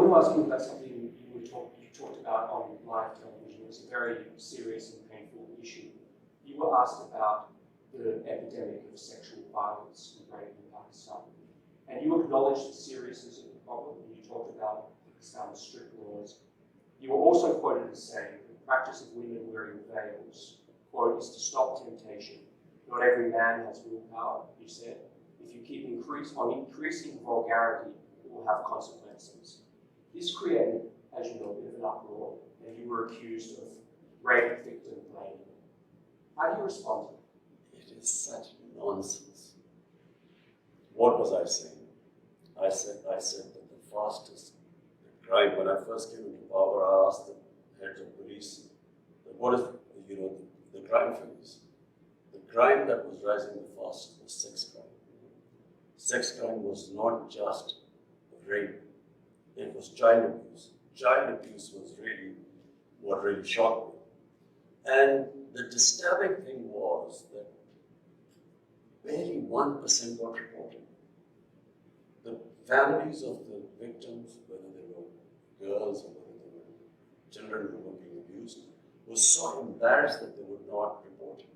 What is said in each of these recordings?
want to ask you about something you talked about on live television. It was a very serious and painful issue. You were asked about the epidemic of sexual violence and rape in Pakistan. And you acknowledged the seriousness of the problem, and you talked about Pakistan's strict laws. You were also quoted as saying the practice of women wearing veils, quote, is to stop temptation. Not every man has willpower, you said. If you keep increasing vulgarity, it will have consequences. This created, as you know, a bit of an uproar, and you were accused of rape victim blaming. How do you respond to it? It is such nonsense. What was I saying? I said that the fastest crime, when I first came into power, I asked the heads of police, what is, the crime figures? The crime that was rising the fastest was sex crime. Sex crime was not just rape, it was child abuse. Child abuse was really what really shocked me. And the disturbing thing was that barely 1% got reported. The families of the victims, whether they were girls or whether they were children who were being abused, were so embarrassed that they would not report it.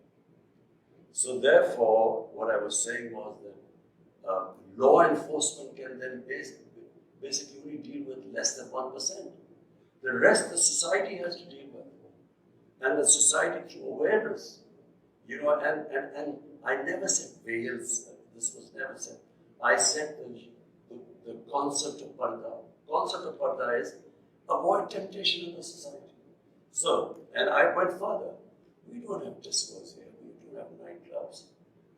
So therefore, what I was saying was that law enforcement can then basically only deal with less than 1%. The rest the society has to deal with. And the society through awareness. And I never said veils. This was never said. I said the concept of parda. Concept of parda is avoid temptation in the society. So, and I went further. We don't have discos here. We don't have nightclubs.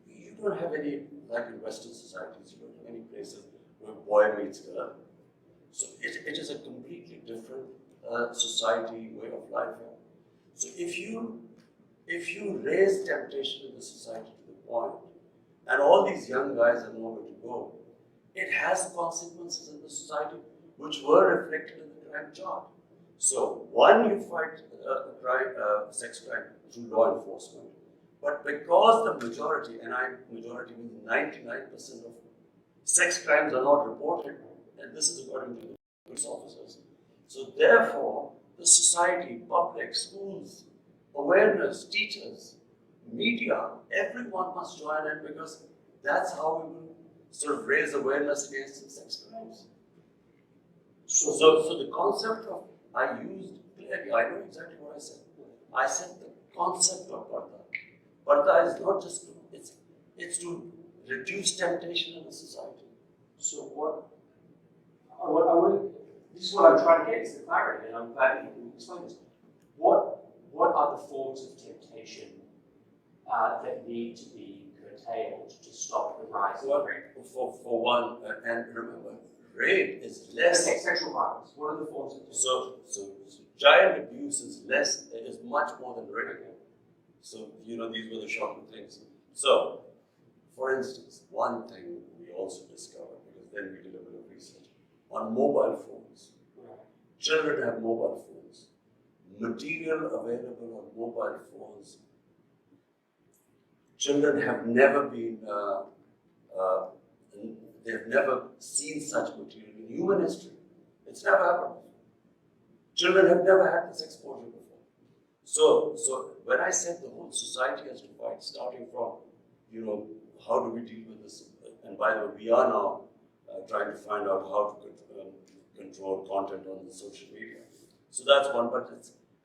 You don't have any, like in Western societies, you don't have any places where boy meets girl. So it is a completely different society, way of life here. So if you raise temptation in the society to the point, and all these young guys have nowhere to go, it has consequences in the society which were reflected in the crime chart. So one, you fight sex crime through law enforcement, but because the majority, and majority means 99% of sex crimes are not reported, and this is according to the police officers. So therefore, the society, public, schools, awareness, teachers, media, everyone must join in because that's how we will sort of raise awareness against sex crimes. So the concept of, I used clearly, I know exactly what I said. I said the concept of parda. Parda is not just, it's to reduce temptation in the society. So this is what I'm trying to get is the clarity, and I'm glad you can explain this. What are the forms of temptation that need to be curtailed to stop the rise of rape? For one, and remember, rape is less. Sexual violence. What are the forms of temptation? So child abuse is much more than rape. So these were the shocking things. So, for instance, one thing we also discovered, because then we did a bit of research on mobile phones. Right. Children have mobile phones. Material available on mobile phones. Children have never been, they've never seen such material in human history. It's never happened. Children have never had this exposure before. So when I said the whole society has to fight, starting from, how do we deal with this? And by the way, we are now trying to find out how to control content on the social media. So that's one, but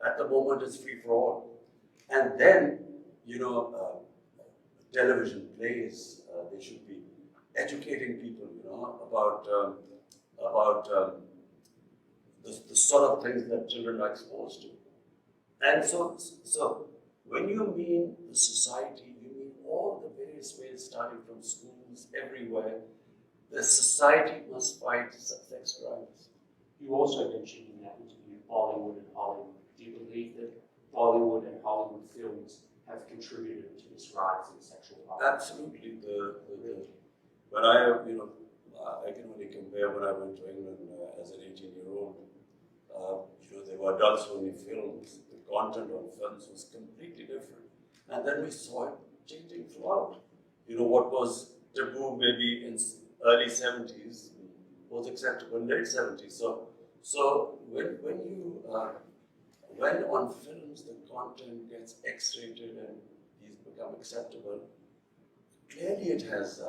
at the moment it's free for all. And then, television plays, they should be educating people, about the sort of things that children are exposed to. And so when you mean the society, you mean all the various ways, starting from schools, everywhere. The society must fight sex crimes. You also mentioned in that interview Bollywood and Hollywood. Do you believe that Bollywood and Hollywood films have contributed to this rise in sexual violence? Absolutely. But I can only compare when I went to England as an 18-year-old. There were adults-only films. The content on films was completely different. And then we saw it changing throughout. What was taboo maybe in early 70s was acceptable in late 70s. So when on films the content gets X-rated and these become acceptable, clearly it has an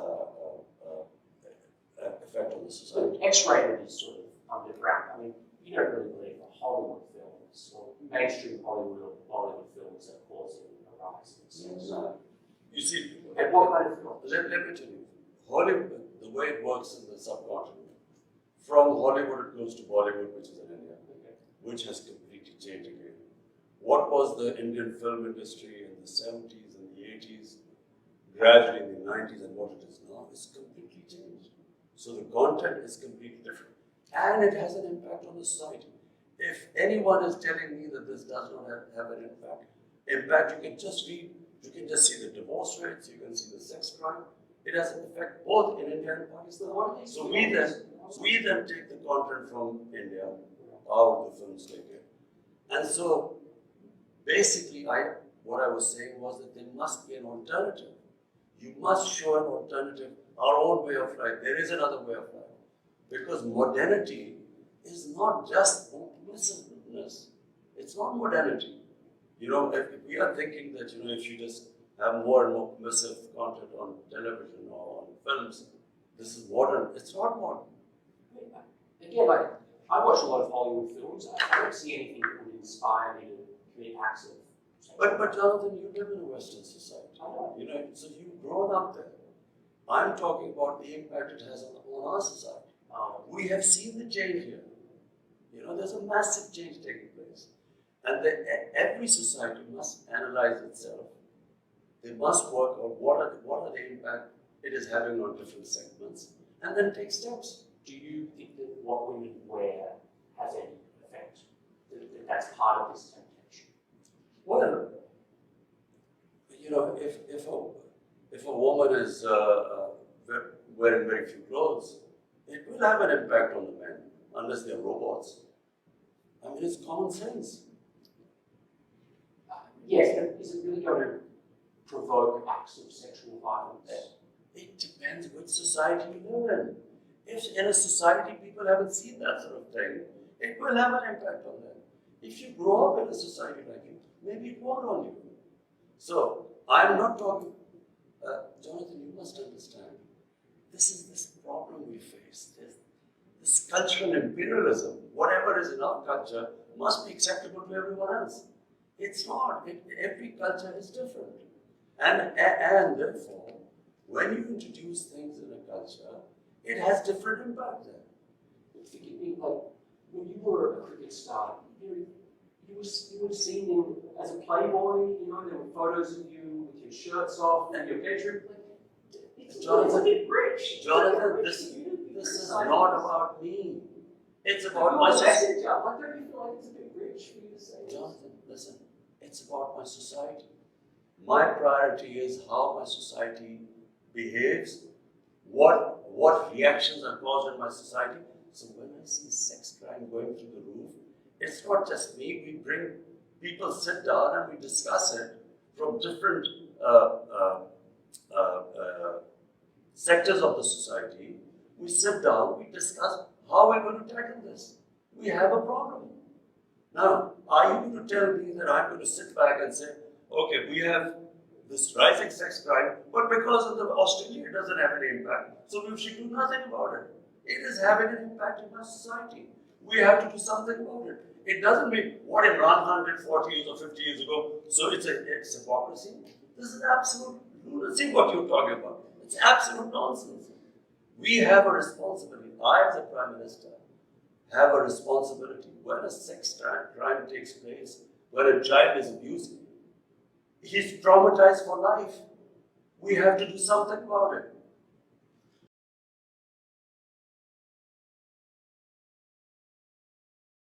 effect on the society. X-rated is sort of underground. I mean, you don't really believe that Hollywood films or mainstream Hollywood or Bollywood films are causing a rise in sex. No. You see, And what kind of films? let me tell you, Hollywood, the way it works in the subcontinent, from Hollywood it goes to Bollywood, which is in India, which has completely changed again. What was the Indian film industry in the 70s and the 80s, gradually in the 90s, and what it is now is completely changed. So the content is completely different. And it has an impact on the society. If anyone is telling me that this does not have an impact, you can just read, you can just see the divorce rates, you can see the sex crime. It has an effect both in India and Pakistan. So we then take the content from India, out of the films like it. And so basically what I was saying was that there must be an alternative. You must show an alternative, our own way of life. There is another way of life. Because modernity is not just permissiveness. It's not modernity. You know, if we are thinking that, you know, if you just have more and more permissive content on television or on films, this is modern. It's not modern. Again, like, I watch a lot of Hollywood films. I don't see anything that would inspire me to commit acts of sexual But Jonathan, you live in a Western society. I know. You know, so you've grown up there. I'm talking about the impact it has on our society. We have seen the change here. You know, there's a massive change taking place. And every society must analyze itself. They must work out what are the impact it is having on different segments, and then take steps. Do you think that what women wear has any effect? That that's part of this temptation? Well, you know, if a woman is wearing very few clothes, it will have an impact on the men, unless they're robots. I mean, it's common sense. Yes, but is it really going to provoke acts of sexual violence? It depends which society you live in. If in a society people haven't seen that sort of thing, it will have an impact on them. If you grow up in a society like it, maybe it won't on you. So, I'm not talking, Jonathan, you must understand, this is this problem we face, this cultural imperialism. Whatever is in our culture must be acceptable to everyone else. It's not. Every culture is different. And therefore, when you introduce things in a culture, it has different impact there. Forgive me, like, when you were a cricket star, you were seen in, as a playboy, you know, there were photos of you with your shirts off and your bedroom. It's a bit rich. Jonathan, this is not about me. It's about my society. Why don't you feel like it's a bit rich for you to say? Jonathan, listen, it's about my society. My priority is how my society behaves, what reactions are caused in my society. So when I see sex crime going through the roof, it's not just me. We bring people, sit down and we discuss it from different sectors of the society. We sit down, we discuss how we're going to tackle this. We have a problem. Now, are you going to tell me that I'm going to sit back and say, okay, we have this rising sex crime, but because of the Australia, it doesn't have any impact. So we should do nothing about it. It is having an impact in our society. We have to do something about it. It doesn't mean what Imran Khan did 40 years or 50 years ago, so it's hypocrisy. This is absolute lunacy what you're talking about. It's absolute nonsense. We have a responsibility. I, as a Prime Minister, have a responsibility. When a sex crime takes place, when a child is abused, he's traumatized for life. We have to do something about it.